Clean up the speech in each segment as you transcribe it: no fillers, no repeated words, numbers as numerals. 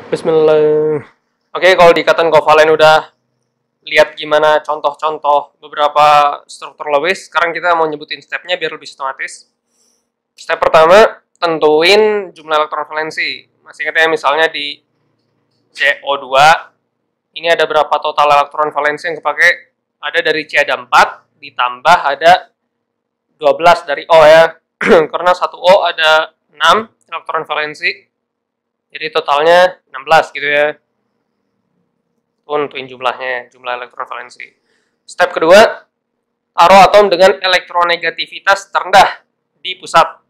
Bismillah. Oke, kalau di ikatan kovalen udah lihat gimana contoh-contoh beberapa struktur Lewis, sekarang kita mau nyebutin stepnya biar lebih sistematis. Step pertama, tentuin jumlah elektron valensi. Masih ingat ya, misalnya di CO2, ini ada berapa total elektron valensi yang kepakai? Ada dari C ada 4, ditambah ada 12 dari O ya. Karena satu O ada 6 elektron valensi, jadi totalnya 16 gitu ya. Tentuin jumlahnya, jumlah elektron valensi. Step kedua, taruh atom dengan elektronegativitas terendah di pusat.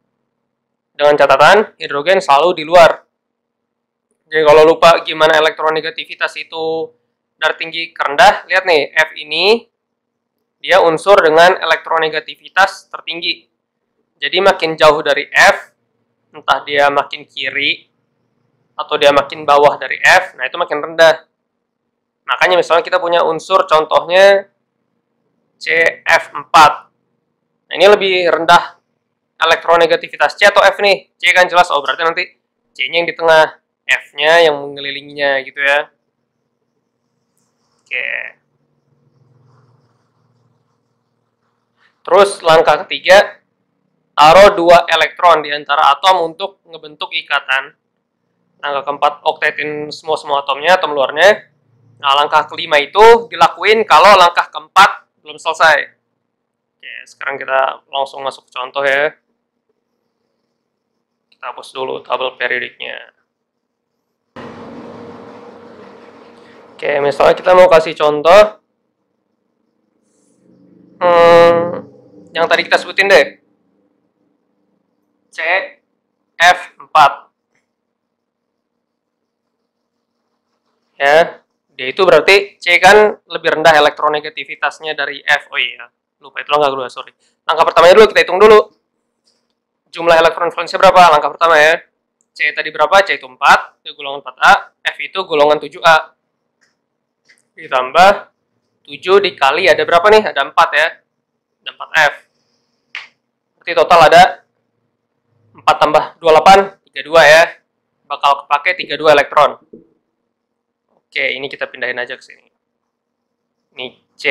Dengan catatan, hidrogen selalu di luar. Jadi kalau lupa gimana elektronegativitas itu dari tinggi ke rendah, lihat nih, F ini dia unsur dengan elektronegativitas tertinggi. Jadi makin jauh dari F, entah dia makin kiri atau dia makin bawah dari F, nah itu makin rendah. Makanya misalnya kita punya unsur contohnya CF4. Nah ini lebih rendah elektronegativitas C atau F nih. C kan jelas, oh berarti nanti C-nya yang di tengah, F-nya yang mengelilinginya gitu ya. Oke. Terus langkah ketiga, taruh 2 elektron di antara atom untuk ngebentuk ikatan. Langkah keempat, oktetin semua atomnya, atom luarnya. Nah, langkah kelima itu dilakuin kalau langkah keempat belum selesai. Oke, sekarang kita langsung masuk ke contoh ya. Kita hapus dulu tabel periodiknya. Oke, misalnya kita mau kasih contoh. Yang tadi kita sebutin deh. CF4. Ya, dia itu berarti C kan lebih rendah elektronegativitasnya dari F. Oh iya, lupa itu langkah kedua, sorry. Langkah pertamanya dulu kita hitung dulu. Jumlah elektron valensi berapa? Langkah pertama ya. C tadi berapa? C itu 4, itu golongan 4A, F itu golongan 7A. Ditambah 7 dikali ada berapa nih? Ada 4 ya. Ada 4F. Berarti total ada 4 tambah 28, 32 ya. Bakal kepake 32 elektron. Oke, ini kita pindahin aja ke sini. Ini C,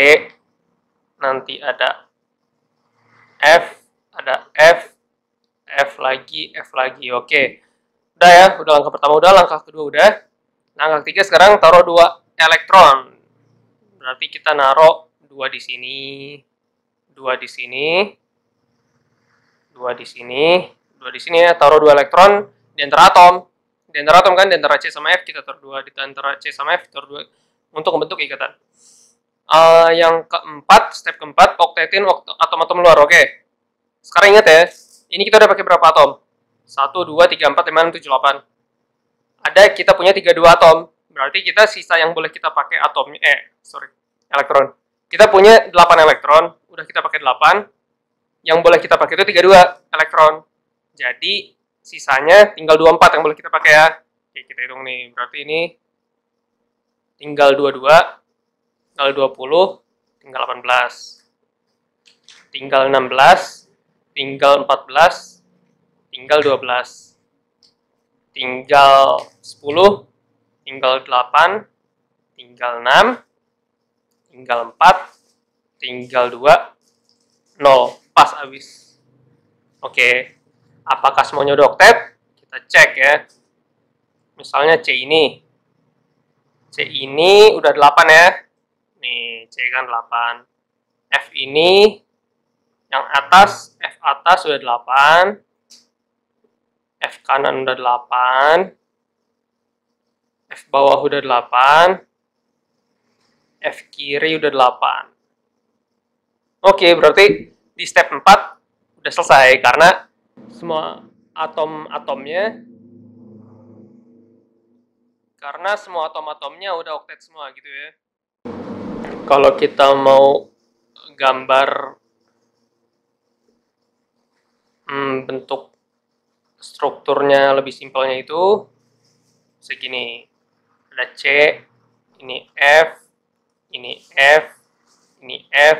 nanti ada F, ada F lagi. Oke. Udah ya, udah langkah pertama udah, langkah kedua udah. Langkah ketiga sekarang taruh 2 elektron. Berarti kita naruh 2 di sini, 2 di sini, 2 di sini, 2 di sini ya, taruh 2 elektron di antara atom. Di antara atom kan, di antara C sama F kita taruh 2, di antara C sama F taruh 2 untuk membentuk ikatan. Yang keempat, step keempat, oktetin atom-atom luar. Oke. Sekarang ingat ya, ini kita udah pakai berapa atom? 1, 2, 3, 4, 5, 6, 7, 8. Ada kita punya 32 atom. Berarti kita sisa yang boleh kita pakai atomnya, elektron. Kita punya 8 elektron, udah kita pakai 8. Yang boleh kita pakai itu 32 elektron. Jadi sisanya tinggal 24 yang boleh kita pakai ya. Oke, kita hitung nih. Berarti ini tinggal 22, tinggal 20, tinggal 18. Tinggal 16, tinggal 14, tinggal 12. Tinggal 10, tinggal 8, tinggal 6, tinggal 4, tinggal 2, 0. Pas habis. Oke. Apakah semuanya udah oktet? Kita cek ya. Misalnya C ini. C ini udah 8 ya. Nih, C kan 8. F ini yang atas, F atas udah 8. F kanan udah 8. F bawah udah 8. F kiri udah 8. Oke, berarti di step 4 udah selesai karena semua atom-atomnya udah oktet semua gitu ya. Kalau kita mau gambar bentuk strukturnya lebih simpelnya itu segini. Ada C, ini F, ini F, ini F,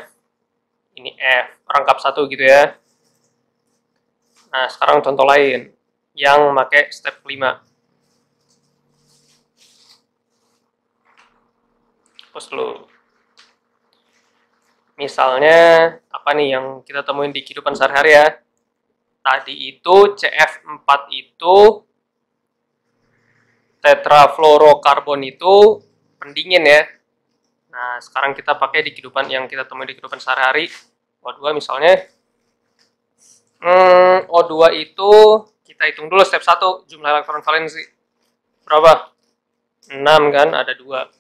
ini F, rangkap satu gitu ya. Nah, sekarang contoh lain yang pakai step 5. Terus dulu. Misalnya, apa nih yang kita temuin di kehidupan sehari-hari ya? Tadi itu CF4 itu tetrafluorokarbon itu pendingin ya. Nah, sekarang kita pakai di kehidupan yang kita temui di kehidupan sehari-hari. O2 misalnya. O2 itu kita hitung dulu step 1, jumlah elektron valensi. Berapa? 6 kan, ada 2.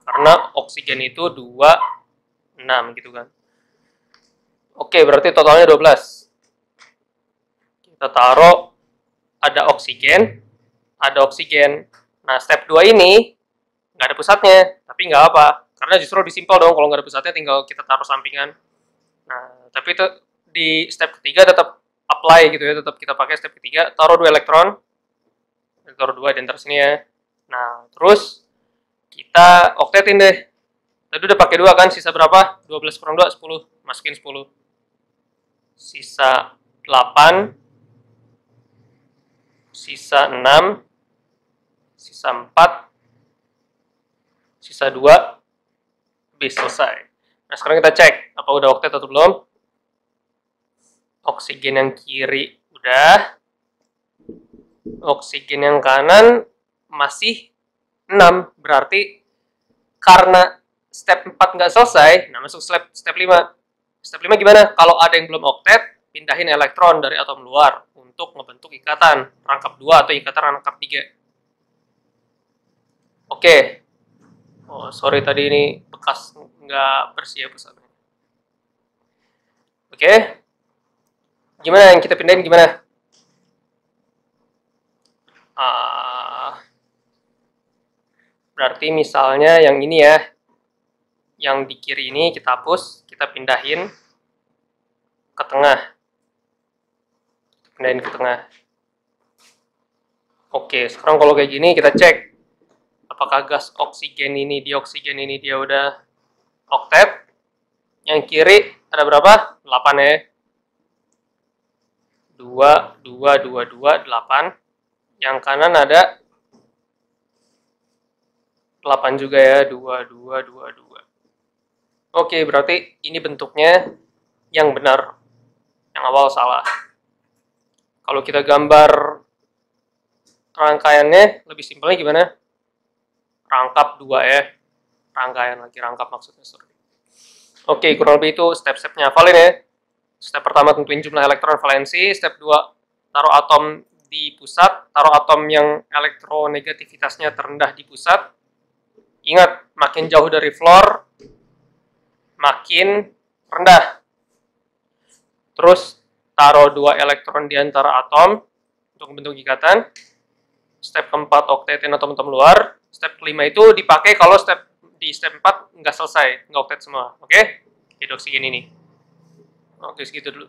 Karena oksigen itu 2, 6 gitu kan. Oke, berarti totalnya 12. Kita taruh ada oksigen. Nah, step 2 ini nggak ada pusatnya, tapi nggak apa. Karena justru lebih simpel dong, kalau nggak ada pusatnya tinggal kita taruh sampingan. Nah, tapi itu di step ketiga tetap apply gitu ya, tetap kita pakai step ketiga, taruh 2 elektron. Taruh 2 di antara sini ya. Nah, terus kita oktetin deh. Tadi udah pakai 2 kan, sisa berapa? 12 kurang 2, 10. Masukin 10. Sisa 8. Sisa 6. Sisa 4. Sisa 2. Habis selesai. Nah, sekarang kita cek apa udah oktet atau belum. Oksigen yang kiri udah. Oksigen yang kanan masih 6. Berarti karena step 4 nggak selesai, nah masuk step 5. Step 5 gimana? Kalau ada yang belum oktet, pindahin elektron dari atom luar untuk membentuk ikatan rangkap 2 atau ikatan rangkap 3. Oke. Oh, sorry tadi ini bekas nggak bersih ya pusatnya. Oke. Gimana yang kita pindahin gimana? Berarti misalnya yang ini ya, yang di kiri ini kita hapus, kita pindahin ke tengah. Pindahin ke tengah. Oke, sekarang kalau kayak gini kita cek apakah gas oksigen ini, dioksigen ini dia udah oktet. Yang kiri ada berapa? 8 ya. 2, 2, 2, 2, 8. Yang kanan ada 8 juga ya, 2, 2, 2, 2. Oke, berarti ini bentuknya yang benar. Yang awal salah. Kalau kita gambar rangkaiannya, lebih simpelnya gimana? Rangkap 2 ya. Rangkaian lagi, rangkap maksudnya, sorry. Oke, kurang lebih itu step-stepnya. Hafalin ya. Step pertama tentuin jumlah elektron valensi. Step 2, taruh atom di pusat. Taruh atom yang elektronegativitasnya terendah di pusat. Ingat, makin jauh dari floor, makin rendah. Terus, taruh 2 elektron di antara atom untuk membentuk ikatan. Step keempat, oktetin atom-atom luar. Step kelima itu dipakai kalau di step 4 nggak selesai, nggak oktet semua. Oke? Jadi oksigen ini. Oke, segitu dulu.